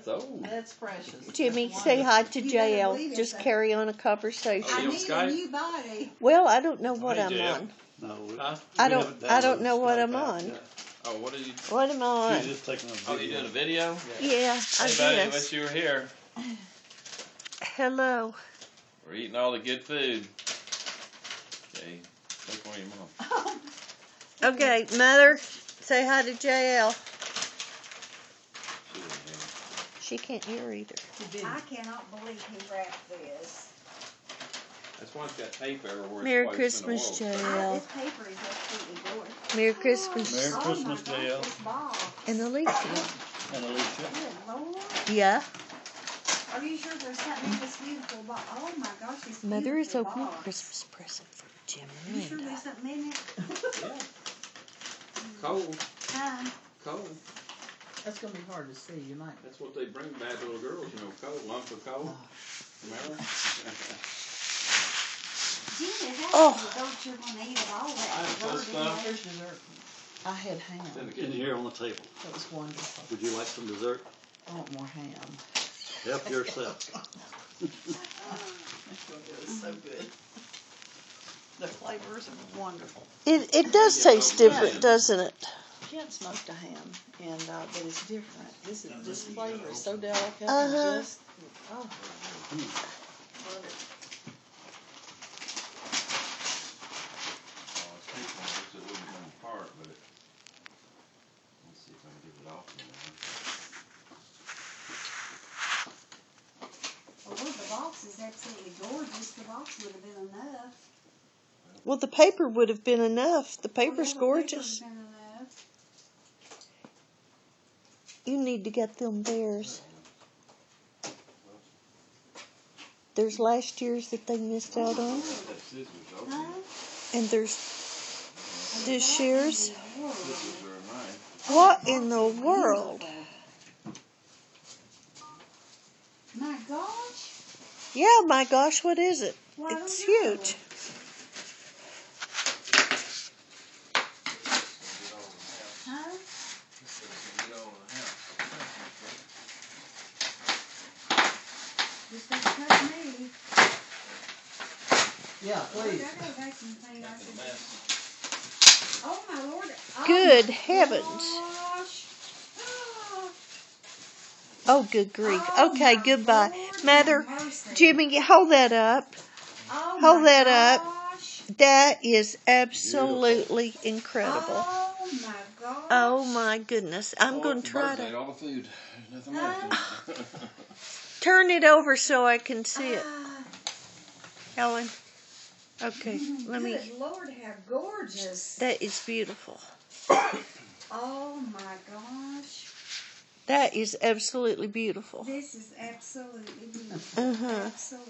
old. That's precious. Jimmy, That's say hi to You better JL. believe it, Just sir. carry on a conversation. Oh, I you on need Skype? a new body. Well, I don't know what Hey, I'm JL. on. No, Huh? I don't know what I'm on. Oh, what are you? What am I on? She's just taking a video. Oh, you doing a video? Yeah, I Hey, buddy, guess. wish you were here. Hello. We're eating all the good food. Okay, take one of your mom. Okay, Mother, say hi to JL. She didn't hear. She can't hear either. I cannot believe he wrapped this. That's why it's got tape everywhere. Merry Christmas, This JL. paper is absolutely gorgeous. Merry Christmas. Merry Oh Christmas, my JL. gosh, this box. And Alicia. And Alicia. Good Lord. Yeah. Are you sure there's something in this beautiful box? Oh my gosh, this Mother is beautiful opening a box. Christmas present for Jim Are and you sure Linda. there's something in it? Yeah. Cold. Huh? Cold. That's gonna be hard to see. You might. That's what they bring bad little girls, you know, cold. Lump of coal. Remember? Jimmy, how Oh. don't you want to eat it all I'm that so dessert in stuffed. there? There's dessert. I had ham. It's in the In kitchen. here on the table. That was wonderful. Would you like some dessert? I want more ham. Help yourself. It was so good. The flavors are wonderful. It does taste different, doesn't it? She had smoked a ham, and but it's different. This flavor is so delicate. Uh-huh. And just love it. Oh, it's too close. It wouldn't come apart, but let's see if I can get it off in there. Well, the box is absolutely gorgeous. The box would have been enough. Well, the paper would have been enough. The paper's Well, the paper gorgeous. would have been enough. You need to get them theirs. There's last year's that they missed out on. That scissors open. Huh? And there's this year's. Scissors are mine. What in the world? My gosh. Yeah, my gosh, what is it? Well, I don't It's know. huge. Huh? Just don't touch me. Yeah, Look, I please. got a vacuum cleaner. I said, oh my Lord. Oh Good my heavens. gosh. Oh. Oh, good grief. Oh, Okay, my goodbye. Lord, Mother, have mercy. Jimmy, you hold that up. Oh hold my that up. gosh. That is absolutely incredible. Oh my gosh. Oh my goodness. I'm going to try Ate to all the food. There's nothing left in it. turn it over so I can see it. Ah, Helen. Okay, let me. Good Lord, how gorgeous. That is beautiful. Oh my gosh. That is absolutely beautiful. This is absolutely beautiful. Uh-huh. Absolutely.